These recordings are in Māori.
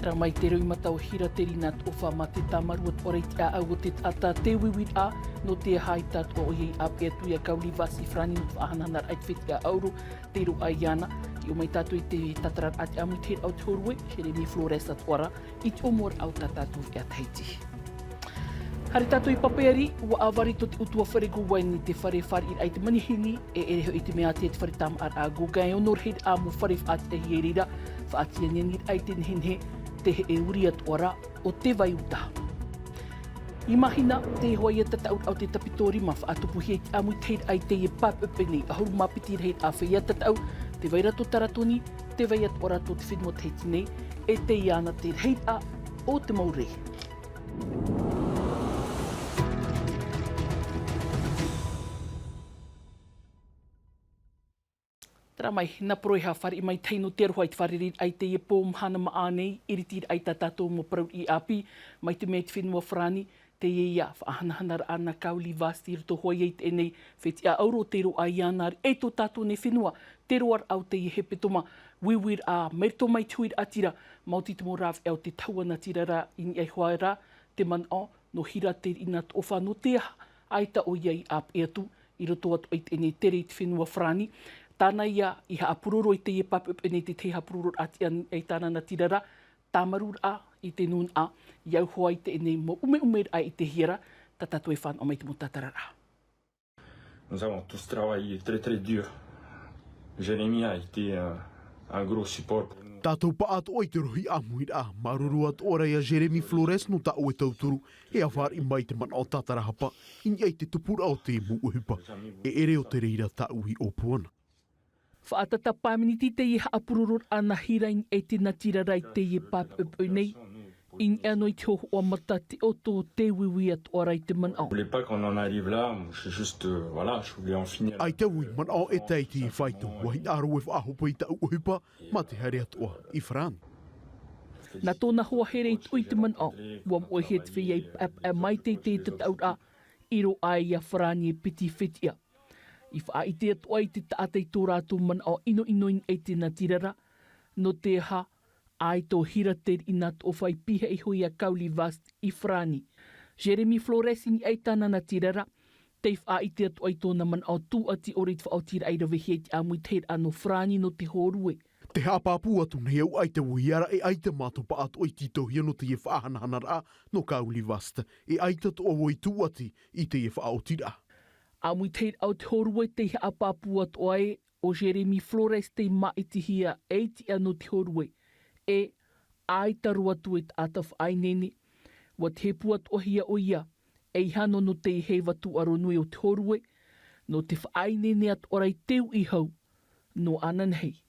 Tra mai te rau matau hira te rina ofa ma te tamaruat o reit a au te tata te wiwit a no te haitat o iei a petu ia kauli vasi frani no whahananar ait whiti a auru te ru aiana i o mai tatu i te tatarar ati amu te au torue Jeremy Flores at ora i te omor au tatatu i a Tahiti. Hari tatu i papeari, ua awari to te utua wharegu waini te whare whare i te manihini e ereho i te mea te whare tam ar a gogai o norhead a mu whare whaat e hierira whaatia nianir ai te nhenhe te he e uri at ora o te vai uta. I mahina te hoa ia tata au te tapitori ma whaatupu hei te amu teid ai te e papupeni a huru mapiti rei a whai tata au te vai rato taratoni, te vai at ora to te whenua teiti nei e te iana te rei a o te maurei. Tara mai, na proeha whare i mai teino te aroha i te whare ai te e pō mhana maanei, iritir ai tātou mo parau i api, mai te mea te whenua whrani, te e ia whaahanahana ana kauli vasti rito hoi ei te enei, wheti a auro te ro ai anari, e tō tātou ne whenua, te roar au te i hepetoma, wiwir a merito mai tuir atira, mauti te mo rav au te tauana tira ra i ai hoa ra, te man o, no hira te ina te ofa no te aita o iei ap e atu, i roto atu ai te enei tere i te whenua whrani, tāna ia i haapuroro i te e papup e nei te haapuroro ati ai tāna na tirara, tāmarur a i te nun a, iau hoa i te enei mo ume a i te hiera, tatatu e whan o mai te mo tatarara. Nous avons tous travaillé très très dur. Jérémy a été un gros support pour nous. Tātou paat oi te rohi amuir a, maruru at ora ia Jeremy Flores no ta oe tauturu, e a whar i mai te man o tatarahapa, in ei te tupura o te mu uhupa, e ere o te reira ta uhi o puana. Whaatata pāminiti te i haapururur ana hirain e te natirarai te i papup nei, in anoi te ho o mata te oto te wiwi at orai te man au. Je voulais pas qu'on en arrive là, je juste, voilà, je voulais en finir. Ai te ui man au e teiti i whaitu, wahi aro e whaahopa i ta uhupa, ma te haere atua i Fran. Na tōna hoa here i tui te man au, wam o he te whiei a mai te tatau a, iro ai a Frani e piti whitia. I wha i te atua i te taatei tō rātou man au ino e te natirara, no te ha ai tō hira te ina tō whai pihe i hui a kauli vast i Frani. Jeremy Flores i ai tāna natirara, te wha i te atua i tōna man au tū ati orit wha au tira ai rawe hei te amui teir ano Frani no te horue. Te hāpāpū atu nei au ai te wuiara e ai te mātopa atu i tito hia no te e whaahanahana no kauli vast, e ai te tō oi tū ati i te e wha au tira. Amui teir au te horue te hāpāpū atu ai o Jeremy Flores te maitihia e ti ano te horue. E ai taru atu e ataf ai nene, wa te puat o hia o ia, e hano no te hei watu aro nui o te horue, no te whaai nene at orai teu i hau, no anan hei.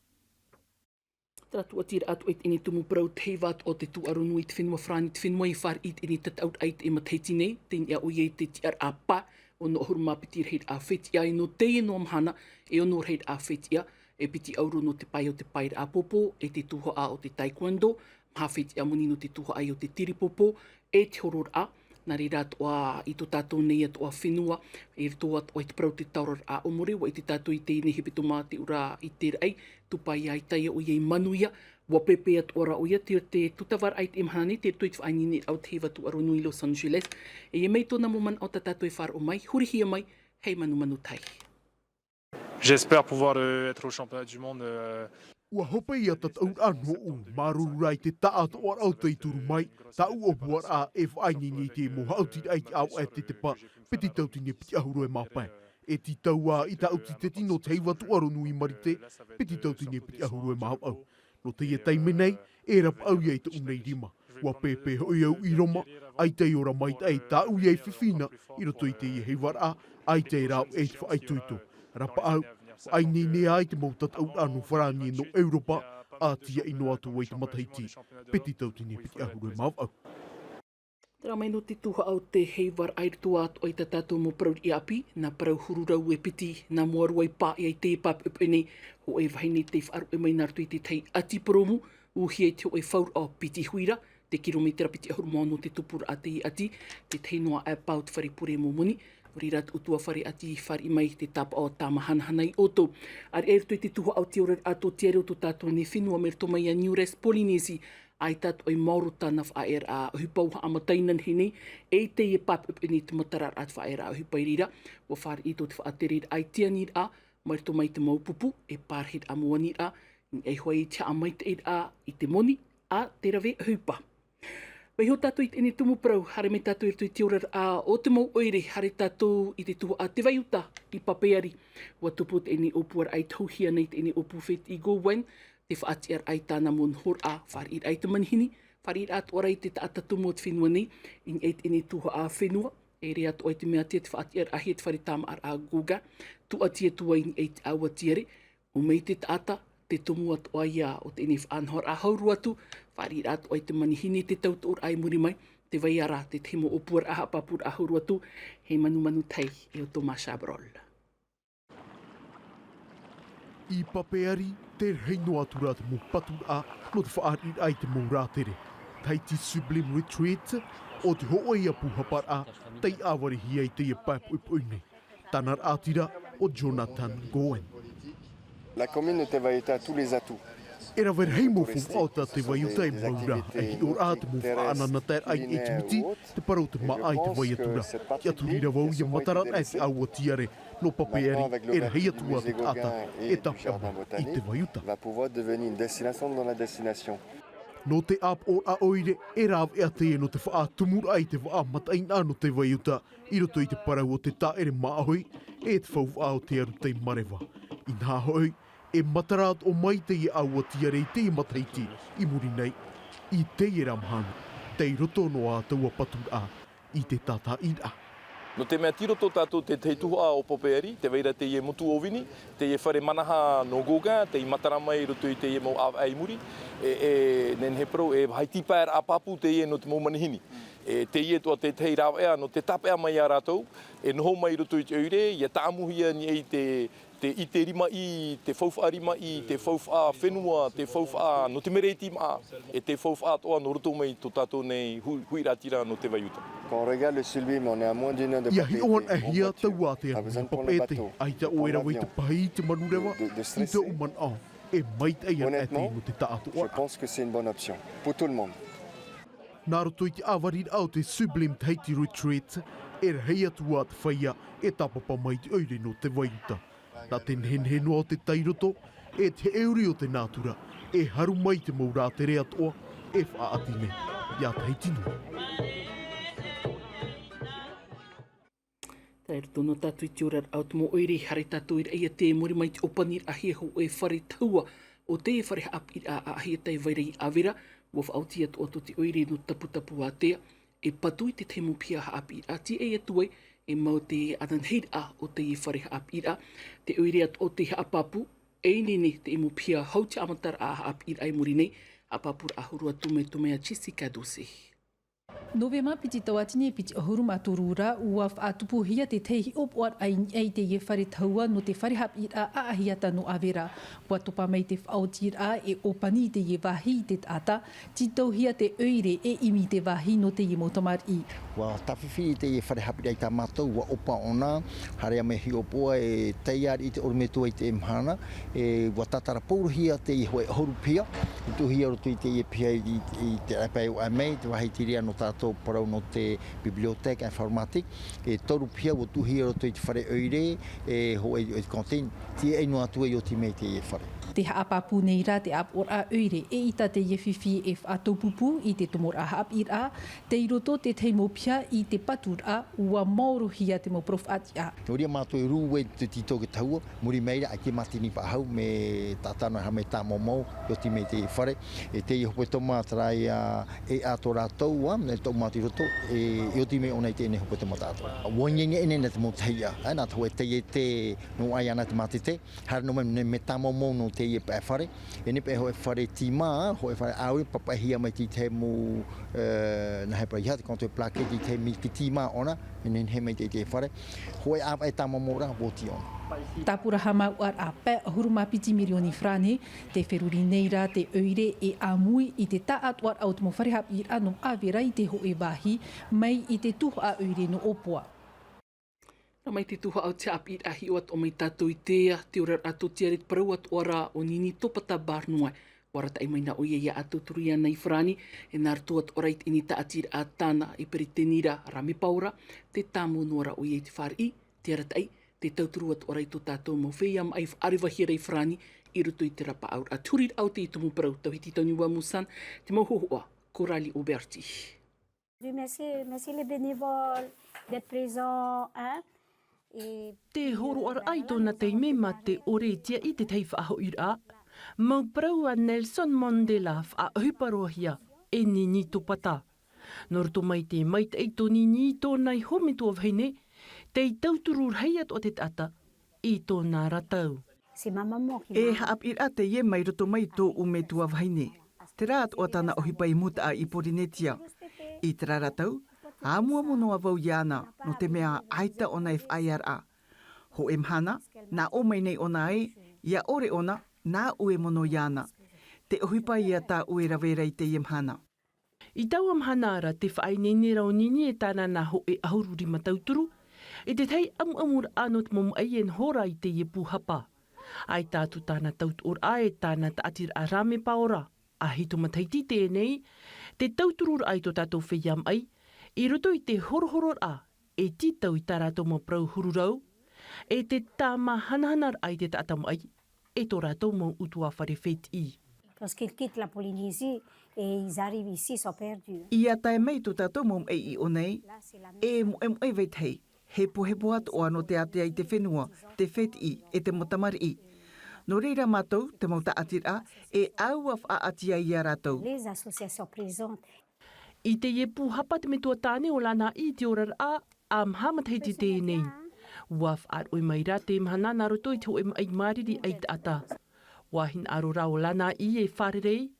Tratu atira atu et ini tumu prau te hei wat o te tu aro nui te whenua Frani, te whenua i whar it ini tataut ait e mataiti nei, te nia o iei te tiar a pa, o no huru mapitir heit a whetia, e no te ino amhana, e o no heit a whetia, e piti auro no te pai o te paira a popo, e te tuho a o te taekwondo, maha wheti amuni no te tuho ai o te tiripopo, e te horor a, nari rātoa i tō tātou nei atoa whenua, e rito atoa i te prau te tauror a omore, wa i te tātou i te ine hepe tō māte ura i te rei, tupai ai taia o iei manuia, wa pepe atoa ra o ia, te tutavar ai te imhani, te rito i te whainini au te hewatu aro nui Los Angeles, e e mei tōna moman o tā tātou e whar o mai, hurihia mai, hei manu tai. J'espère pouvoir être au championnat du monde. Ua hopa ia tatau anho u marurai te taat o au te turu mai, ta u opuar a e whainini te mo hauti ai te au e te pa, peti tautine piti ahuro e mapai. E ti tau a i ta uti te tino te heiwatu aro nui marite, peti tautine piti ahuro e mahau au. No te ia taime nei, e rap au iei te unei rima. Ua pepe hoi au i Roma, ai te ora mai te ta u iei whiwhina, i roto i te i heiwar a, ai te rau e te whai tuito. Rapa au, ai nene ai te mautat au anu Frani no Europa, a tia ino atu wei te mataiti, peti tautine piti ahuru e mau au. Tera mai no te tuha au te heiwar airitu atu ai ta tātou mo parau i api, na parau hururau e piti, na moaru ai pā i ai te papup e nei, ho e wahine te whaaru e mai nartu i te tei ati promu, uhi e te o e whaur o piti huira, te kilometera piti ahuru mono te tupura a te i ati, te teinoa a pau te wharipure mo muni, Rirat utua whare ati whare mai te tapa o tāmahanahana i oto. Ar e rutu i te tuha au te ora ato te ere o tō tātou ne whenua me ruto mai a New West Polynesia ai tatu ai mauru tana whaera a hupau haamatainen hini, e te e papup ini te matarar at whaera a hupai rira, wa whaar i to te whaaterir ai tia nir a, mairto mai te maupupu, e pārhit a mua nir a, e hoi i tia amai te a i te moni, a te rawe hupa. Wei ho tātou i te tumu prau, hare me tātou i tui tiora a o te mau oire, hare tātou i te tuho a te waiuta i papeari. Wa tupu te ene opuar ai tauhia nei te ene opu whet i gowen, te whaatiar ai tāna mon hor a wharir ai te manihini, wharir at orai te taata tumu o te whenua nei, in eit ene tuho a whenua, e rea to ai te mea tia te whaatiar a het wharitama ar a guga, tu atia tua in eit a watiere, o mei te taata, te tumu at oai a o te ene whaanhor a hauru atu, wharir at oai te manihini te tautor ai muri mai, te vai ara te temo opuar aha papur a hauru atu, he manu tei e o Thomas Chabrol. I papeari, te reino atura te mo patur a, no te whaarir ai te mo rātere. Taiti Sublime Retreat, o te hooi a puhapar a, tei awari hi ai te e papu ipuine. Tanar atira o Jonathan Gowen. La commune de Tevaïta a tous les atouts. Era ver hei mo whauta te waiuta e maura, e hi or a te mo whaanana tae ai e te miti, te parau te maa ai te waiatura. Ki atu rira wau ia matarat ai te aua tiare, no papeari, era hei atua te tata, e tapama i te waiuta. Va pouvoir devenir une destination dans la destination. No te ap o a oire, e rāw ea te no te wha tumur ai te wha mataina no te waiuta, i roto i te parau o te taere maahoi, e te whau ao te aru te marewa. I nā hoi, e matarat o mai te i aua tiare i te mataiti, i muri nei, i te i ramhana, te i roto no a taua patur a, i te tata ira. No te mea tiro tō tātou te teituha o Popeari, te veira te ie mutu o wini, te ie whare manaha no goga, te i matarama i roto i te ie mau ai muri, nen he pro e haitipaer a papu te ie no te mau manihini. Te ie toa te tei rāwa ea, no te tapea mai a rātou, e noho mai roto i te oire, ia tāmuhia ni ei te ite rima i, te whauwha rima i, te whauwha whenua, te whauwha no te mereti maa, e te whauwha toa no roto mai tō tātou nei hui rātira no te waiuta. Quand on regarde le Sublime, on est à moins d'une heure de Ia Papeete. hi oan e hia tau a te anu Papeete, ai te oera wei te pahi te manurewa, i te uman a, e mait ei an e te ino te tātou Je pense que c'est une bonne option pour tout le monde. Nā roto i te awarir au te Sublime Haiti Retreat, e rehei atua te whaia e tapapa mai te oire no te waiuta. Nā te nhenheno o te tairoto, e te euri o te nātura, e haru mai te maurā te rea toa, e whaatine, ia te heitino. Tai roto no tātou i te ora au te mo oire, hare tātou i reia te mori mai te opanir a hea ho e whare taua, o te e whare hap i a hea tai vairei awera, waf au tia to ato te oire no tapu a tea, e patu i te temu pia hap i a ti e atuai, e mau te ananheid a o te i whare hap i a, te oire at o te haapapu, e nene te emu pia hau te amatar a hap i a muri nei, hapapur a hurua tume a Jessica Dose. Novema piti tawatini piti ahuru maturura ua whaatupu hia te tehi opuar ai te ie whare taua no te whare hap i a ahiata no avera. Wa topa mai te whaotir a e opani te ie wahi te tata, titau hia te oire e imi te wahi no te ie motamar i. Wa tawhiwhi te ie whare hap i ai ta mātou wa opa ona, harea me hi opua e teiari i te orumetua i te mhana, e wa tatara pouru hia te i hoe ahuru pia, i tu hia roto i te ie pia i te apai o amei, te wahi tiria no tātou parau no te biblioteca informatic, e toru pia o tuhia roto i te whare oire, e ho e content, ti e no atua i o ti mei te ie whare. Te haapapu nei rā te apor a oire e ita te ie whiwhi e whaatopupu i te tomor a haap ir a, te iroto te teimo pia i te patur a, ua mauro hia te mo prof ati a. Noria mātou e rūwe te tito ke taua, muri meira a ke matini pahau me tātana ha me tā momou, i o ti mei te ie whare, e te i hope toma trai e ato rātou, ne tau māti roto, e o ti mei ona i te ene hope toma tātou. Wanyenge ene ne te mo teia, nā tau e te e te no ai ana te matite, hara no me tā momou no te i e pē whare, e ne pē hoe whare tīmā, hoe whare auri, papahia mai ti te mu, na he praia, te konto e plake ti te mi ki tīmā ona, e ne he mai te whare, hoe āpa e tā mamora, wo ti ona. Tāpura hamau ar a pē ahuru mapiti milioni frane, te wheruri nei rā te oire e amui i te taatuar au te mo wharehap i anum awera i te ho e wahi, mai i te tuho a oire no opua. Na mai te tuha au te api ahi o at o mai tātou i tea, te ora ato te arit parau at ora o nini topata barnoa Warata I maina o ia atuturu ia nei frani, e nār tuat orait ini taatir a tāna I peritenira rami paura, te tāmu nuara o ia te whari, te aratai, te tauturu at orait o tātou mo wheiam ai arivahira I frani, I ruto I te rapa aur. A turid au te I tumu parau, tauhiti tau niwa musan, te mauhohoa, Coralie Auberti. Merci les bénévoles d'être présents. Te horo ar ai tōna teime ma te oretia I te teiwha aho ira. Mau parau a Nelson Mandela wha huparohia e ni topata. Nor to mai te maita I tōni ni tōnai homitu of heine, te tauturu heiat o te tata I tōna ratau. E haap ira te ie mai roto mai tō umetu of heine. Te rāt o tana ohipa I muta I Polinetia. I te raratau, a mua mono a vau iana no te mea aita o nei whaiara. Ho e mhana, nā o mai nei ona e, ia ore ona, nā ue mono iana. Te ohipa ia tā ue rawera I te ie mhana. I tau amhana ara te whainene rau nini e tāna nā ho e ahururi matauturu, e te tei amur anot mom ai en hora I te ie puhapa. Ai tātu tāna taut or ae tāna taatir a rame paora. A hito mataiti tēnei, te tauturur ai tō tātou whiam ai, I roto I te horohoror a, e titau I tā rātou mo prau hururau, e te tāma hanahanar ai te tātam ai, e tō rātou mo utua whare whet I. Lorsqu'ils quittent la Polynésie et ils arrivent ici, ils sont perdus. Ia tae mai tō tātou mom I o nei, e mo e veithei, he pohepo atu o ano te atea I te whenua, te whet I, e te motamari I. No reira mātou, te mauta atira, e aua wha atia I a rātou. Les associations présentes. I te ie puhapa te metua tāne o lana I te orar a hamataiti tēnei. Waf ar oi mai rā te mhana nā roto I te oi mai mariri ai te ata. Wahin aro rā o lana I e wharerei,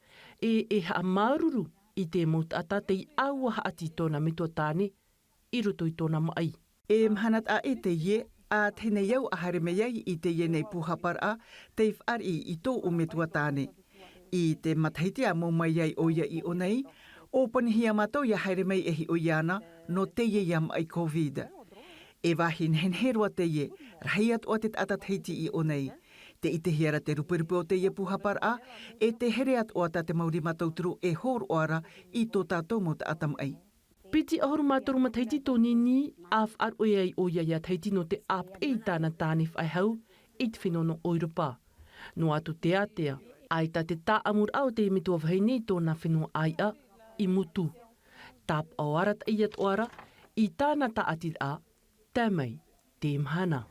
e ha maruru I te mauta ata te I aua haati tōna metua tāne, I roto I tōna mai. E mhanat a e te ie, a tēnei au a hare mei ai I te ienei puhapara te whari I tō o metua tāne. I te mataiti a mō mai ai o ia I o nei, o panihia mātou ia haere mei ehi o iana no te ie iam ai COVID. E wahin henherua te ie, rahiat o te atateiti I o nei. Te I te hiara te ruperupe o te ie puhapara, e te hereat o ata te mauri matauturu e hor oara I tō tātou mo te atam ai. Piti ahuru mātoru mataiti tō nini, af ar oi ai o ia taiti no te ap e tāna tāne whai hau, I te whenono oiropa. No atu te atea, ai ta te tā amur au te imitua whainei tōna whenua ai a, I mutu. Tāp au arat iat oara, I tāna ta atir a, tēmei, te mhana.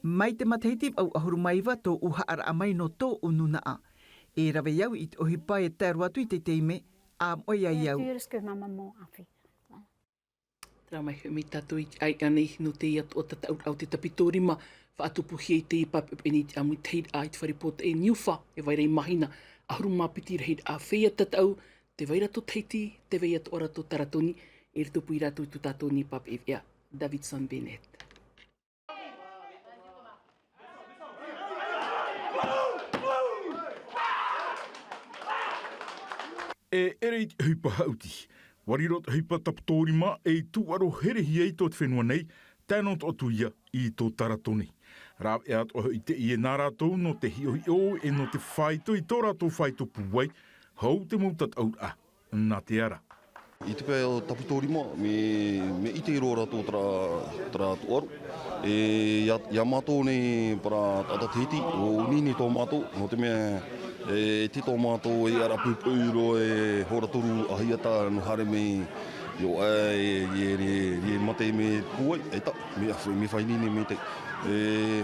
Mai te mataiti au ahuru maiwa tō uha ara amai no tō ununa a. E rawe iau I te ohipa e tāru atu I te teime, a moi ai au. Tera mai hui mi tātou I ai anei no te iat o tata au te tapitorima, whaatupu hei te I papepeni te amui teid ai te wharepota e niuwha, e wairei mahina, ahuru mapiti reid a whea tatau, te waira to teiti, te waia to ora to taratoni, e ritupu I rātou tu tātou ni papepea, Davidson Bennett. E erei te huipa hauti. Warirot huipa taputorima e tuaro herehi ei tō te whenua nei, tēnot o tuia I tō taratoni. Rāp e at o I te ie nā rātou no te hiohi o e no te whaito I tō rātou whaito puwai, hau te mautat au a, nā te ara. I te pēr o taputorima, me I te ro rātou tra tuaru. Ia mātou nei para tatatiti, o nini tō mātou, no te mea e te tō mātou e ara pupuiro e horatoru ahiata no hare mei yo e mate me puai, e ta, me whainini me te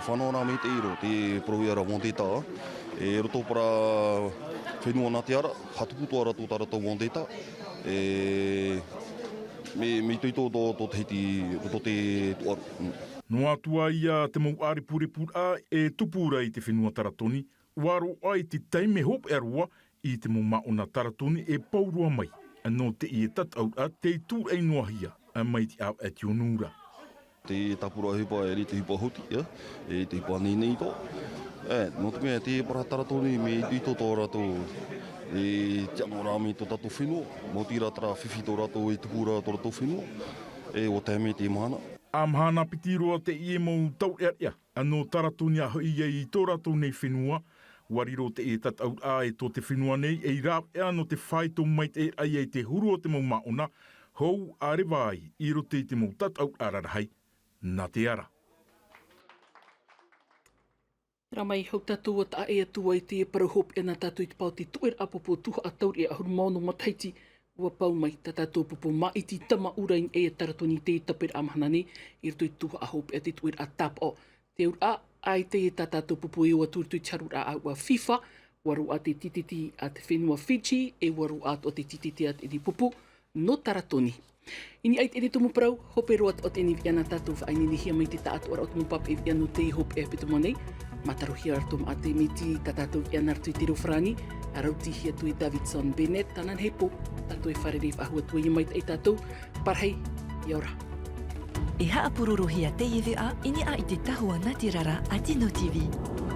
whanona me te iro, te prohiara wanteta, e roto para whenua nā te ara, hatuputu ara tō taratau wanteta, me tuito tō te hiti, tō te tuaru. No atua ia te mau are purepura e tupura I te whenua taratoni, waro ai te taime hop e roa I te mo maona taratoni e paurua mai. Anō te I e tatau a te tūr ei noahia a mai te au e te onura. Te tapura hipa e ri te hipa hoti, e te hipa nei tō. No te mea te para taratoni me I tō tō rātou e te amorami tō tātou whenua. Mo tira tara whiwhi tō rātou e tupura tō rātou whenua. E o tēme te mahana. A mahana piti roa te I e mau tau ea, anō taratoni a hoi I tō rātou nei whenua, Wariro te e tatau a e tō te whenua nei e rāp ea no te whai tō mai te ai e te huru o te mau maona, hou a rewa ai i rote i te mau tatau ararahai, nā te ara. Rā mai hau tātou at a e atua i te e parahop e nā tātou i te pau te tuer apopo tuha a tauri e ahuru maono mataiti ua pau mai tā tātou popo maiti tama urain e taratoni te tapir amahana ne i roto i tuha a hop e te tuer a tap o. Te ura ai te e tā tātou popo e ua tūrtui charura a ua FIFA, waru a te tititi a te whenua Fiji e waru a te tititi a te popo no taratoni. Ini ait e te tumu parau, hope roat o te ni viana tātou whainini hia mai te tātou ara o tumu pap e vianu te hop e pito monei. Matarohi artum a te miti tātou viana artu i te rofrani, arauti hia tui Davidson Bennett, tanan hepo, tātou e whareref ahua tui i mai te tātou, parhei, iaura. E haa pururuhia te iwi a, ini a i te tahua Ngāti Rara a Tino TV.